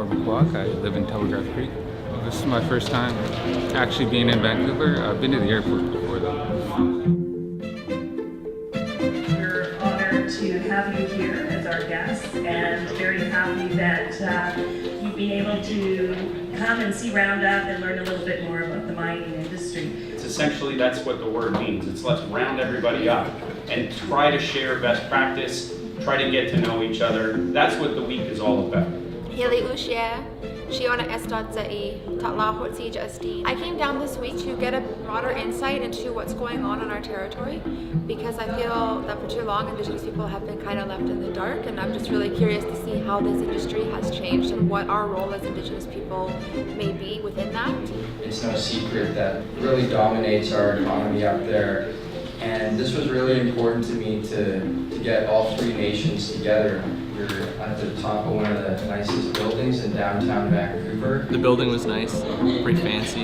Quack. I live in Telegraph Creek. This is my first time actually being in Vancouver. I've been to the airport before though. We're honored to have you here as our guest and very happy that you've been able to come and see Roundup and learn a little bit more about the mining industry. It's essentially, that's what the word means. It's let's round everybody up and try to share best practice, try to get to know each other. That's what the week is all about. I came down this week to get a broader insight into what's going on our territory because I feel that for too long Indigenous people have been kind of left in the dark, and I'm just really curious to see how this industry has changed and what our role as Indigenous people may be within that. It's no secret that really dominates our economy up there, and this was really important to me to get all three nations together. We're at the top of one of the nicest buildings in downtown Vancouver. The building was nice, pretty fancy.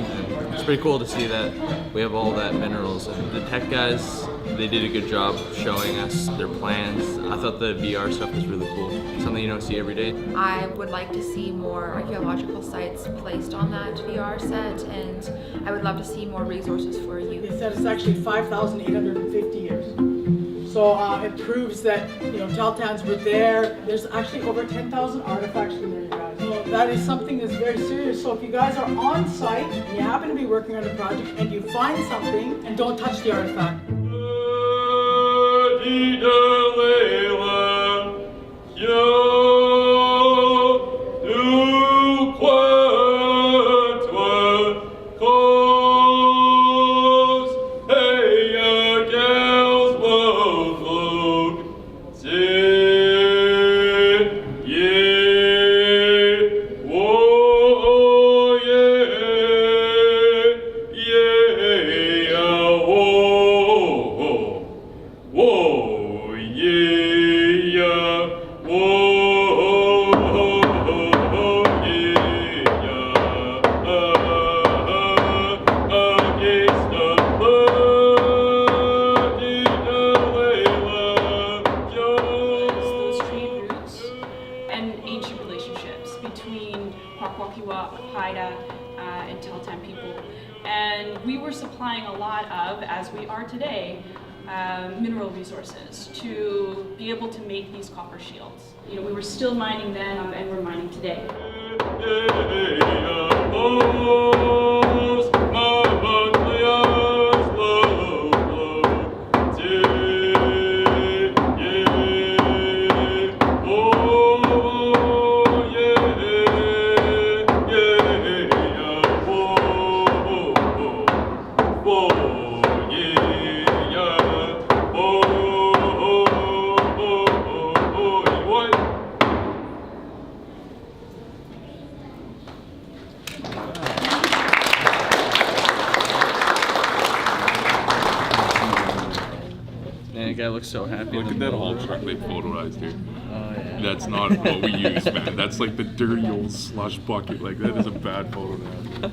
It's pretty cool to see that we have all that minerals, and the tech guys, they did a good job showing us their plans. I thought the VR stuff was really cool, something you don't see every day. I would like to see more archaeological sites placed on that VR set, and I would love to see more resources for youth. It said it's actually 5,850 years. So it proves that, Tahltans were there. There's actually over 10,000 artifacts in there, you guys. So that is something that's very serious. So if you guys are on site and you happen to be working on a project and you find something, and don't touch the artifact. And Tahltan people, and we were supplying a lot of, as we are today, mineral resources to be able to make these copper shields. We were still mining then, and we're mining today. The guy looks so happy. Look at that whole truck they photoized here. Oh, yeah. That's not what we use, man. That's like the dirty old slush bucket. Like, that is a bad photo now.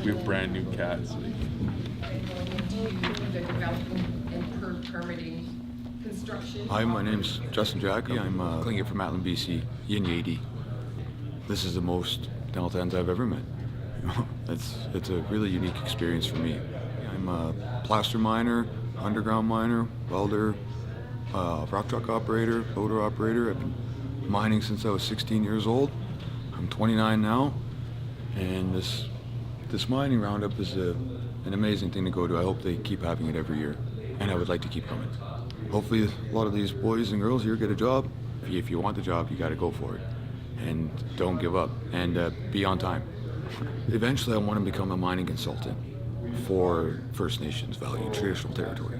We have brand new cats. Hi, my name's Justin Jackie. I'm clinging from Matlin, BC, Yin Yadi. This is the most Tahltans I've ever met. It's a really unique experience for me. I'm a plaster miner, underground miner, welder, rock truck operator, loader operator. I've been mining since I was 16 years old. I'm 29 now, and this mining roundup is an amazing thing to go to. I hope they keep having it every year, and I would like to keep coming. Hopefully a lot of these boys and girls here get a job. If you want the job, you got to go for it, and don't give up, and be on time. Eventually I want to become a mining consultant for First Nations value, traditional territory.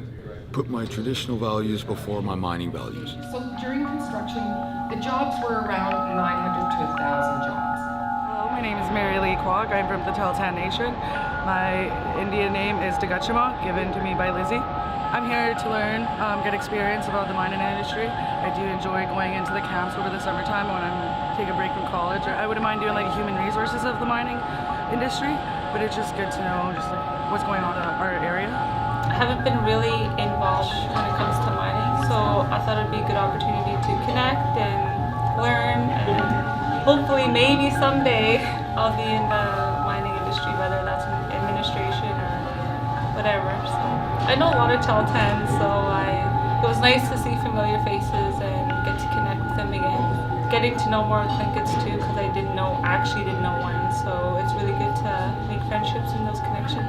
Put my traditional values before my mining values. So during construction, the jobs were around 900 to 1,000 jobs. Hello, my name is Mary Lee Quag. I'm from the Tahltan Nation. My Indian name is Dagachima, given to me by Lizzie. I'm here to learn, get experience about the mining industry. I do enjoy going into the camps over the summertime when I'm taking a break from college. I wouldn't mind doing like human resources of the mining industry, but it's just good to know just like what's going on in our area. I haven't been really involved when it comes to mining, so I thought it'd be a good opportunity to connect and learn and hopefully maybe someday I'll be in the mining industry, whether that's in administration or whatever. So I know a lot of Teltans, so it was nice to see familiar faces and get to connect with them again. Getting to know more Clinkets too, because I actually didn't know one, so it's really good to make friendships and those connections.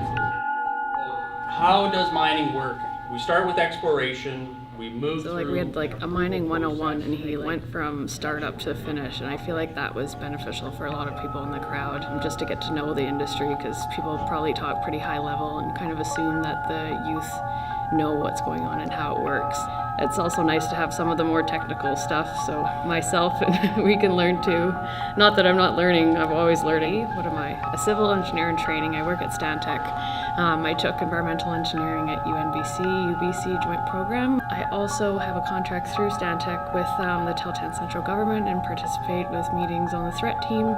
How does mining work? We start with exploration, we move So like we had like a mining 101 and he went from startup to finish, and I feel like that was beneficial for a lot of people in the crowd, just to get to know the industry, because people probably talk pretty high level and kind of assume that the youth know what's going on and how it works. It's also nice to have some of the more technical stuff, so myself and we can learn too. Not that I'm not learning, I'm always learning. What am I? A civil engineer in training. I work at Stantec. I took environmental engineering at UBC joint program. I also have a contract through Stantec with the Teltan central government and participate with meetings on the threat team,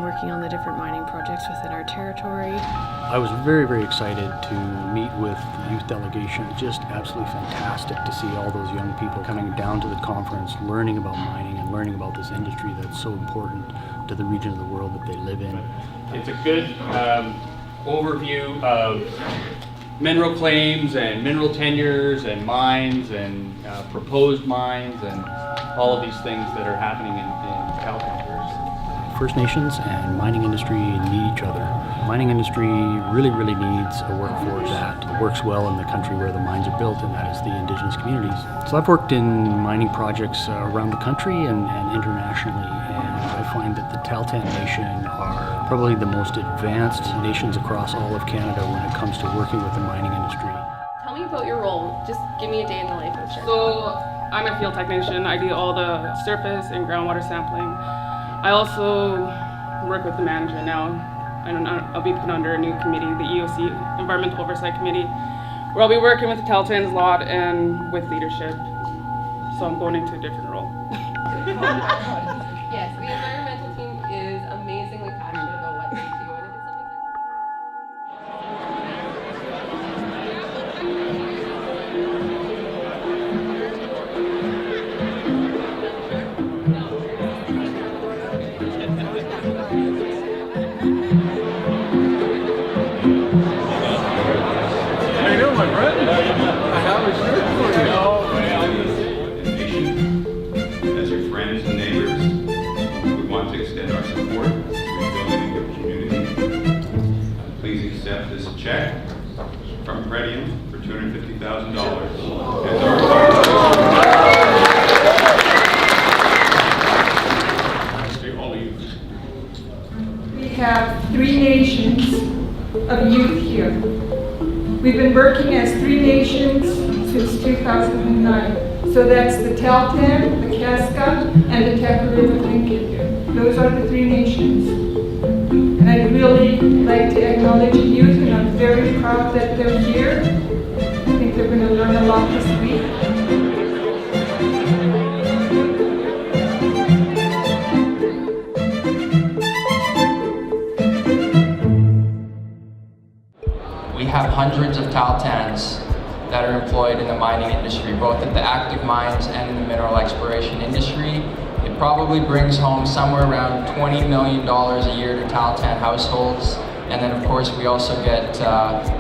working on the different mining projects within our territory. I was very, very excited to meet with the youth delegation. Just absolutely fantastic to see all those young people coming down to the conference, learning about mining and learning about this industry that's so important to the region of the world that they live in. It's a good overview of mineral claims and mineral tenures and mines and proposed mines and all of these things that are happening in Teltan. First Nations and mining industry need each other. The mining industry really, really needs a workforce that works well in the country where the mines are built, and that is the Indigenous communities. So I've worked in mining projects around the country and internationally, and I find that the Teltan Nation are probably the most advanced nations across all of Canada when it comes to working with the mining industry. Tell me about your role. Just give me a day in the life of Sure. So I'm a field technician. I do all the surface and groundwater sampling. I also work with the management now, and I'll be put under a new committee, the EOC, Environmental Oversight Committee, where I'll be working with the Teltans a lot and with leadership. So I'm going into a different role. Yes, the environmental team is amazingly passionate about what they do, and if it's something How you doing, my friend? I have a shirt for you. As your friends and neighbors, we want to extend our support for rebuilding your community. Please accept this check from Pretium for $250,000 as our We have 3 nations of youth here. We've been working as 3 nations since 2009. So that's the Teltan, the Kaska, and the Takarima Tlingit. Those are the 3 nations. And I'd really like to acknowledge the youth, and I'm very proud that they're here. I think they're going to learn a lot this week. We have hundreds of Teltans that are employed in the mining industry, both at the active mines and in the mineral exploration industry. It probably brings home somewhere around $20 million a year to Teltan households. And then of course we also get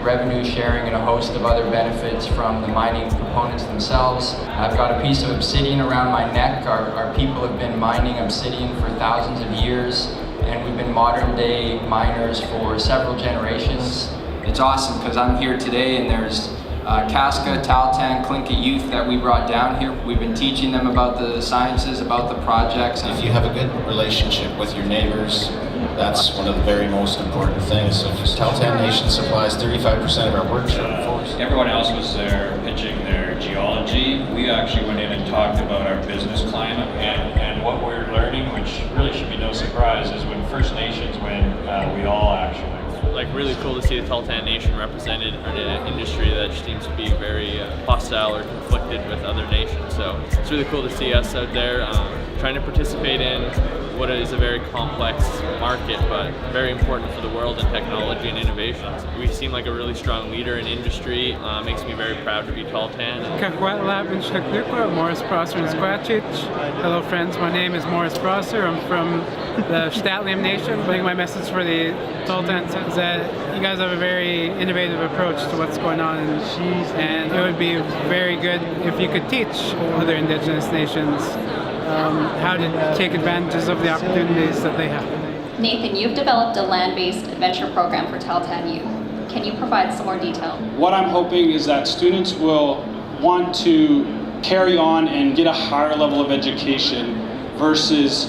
revenue sharing and a host of other benefits from the mining components themselves. I've got a piece of obsidian around my neck. Our people have been mining obsidian for thousands of years, and we've been modern day miners for several generations. It's awesome because I'm here today and there's Kaska, Teltan, Tlingit youth that we brought down here. We've been teaching them about the sciences, about the projects. If you have a good relationship with your neighbors, that's one of the very most important things. So Teltan Nation supplies 35% of our workforce. Everyone else was there pitching their geology. We actually went in and talked about our business climate and what we're learning, which really should be no surprise, is when First Nations win, we all actually. Like really cool to see the Teltan Nation represented in an industry that seems to be very hostile or conflicted with other nations. So it's really cool to see us out there trying to participate in what is a very complex market, but very important for the world in technology and innovations. We seem like a really strong leader in industry. Makes me very proud to be Taltan. Morris Prosser and Squatchich. Hello friends, my name is Morris Prosser. I'm from the Statlium Nation. I think my message for the Taltans is that you guys have a very innovative approach to what's going on, and it would be very good if you could teach other Indigenous nations how to take advantages of the opportunities that they have. Nathan, you've developed a land-based adventure program for Taltan Youth. Can you provide some more detail? What I'm hoping is that students will want to carry on and get a higher level of education versus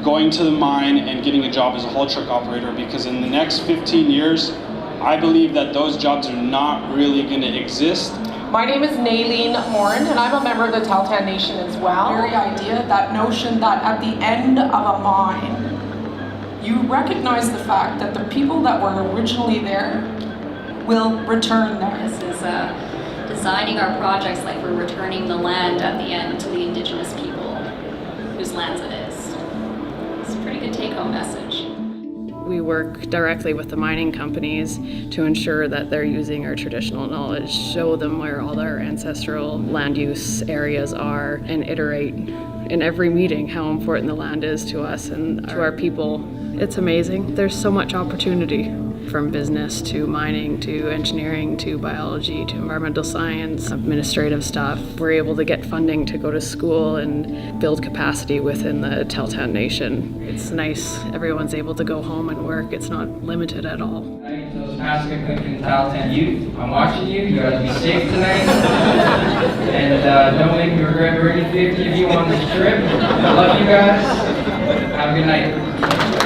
going to the mine and getting a job as a haul truck operator, because in the next 15 years, I believe that those jobs are not really going to exist. My name is Naylene Morin, and I'm a member of the Taltan Nation as well. The very idea, that notion that at the end of a mine, you recognize the fact that the people that were originally there will return there. This is designing our projects like we're returning the land at the end to the Indigenous people whose lands it is. It's a pretty good take-home message. We work directly with the mining companies to ensure that they're using our traditional knowledge, show them where all our ancestral land use areas are, and iterate in every meeting how important the land is to us and to our people. It's amazing. There's so much opportunity, from business to mining to engineering to biology to environmental science, administrative stuff. We're able to get funding to go to school and build capacity within the Taltan Nation. It's nice. Everyone's able to go home and work. It's not limited at all. Those Pascagoula Taltan youth, I'm watching you. You gotta be safe tonight. And don't make me regret bringing 50 of you on this trip. I love you guys. Have a good night.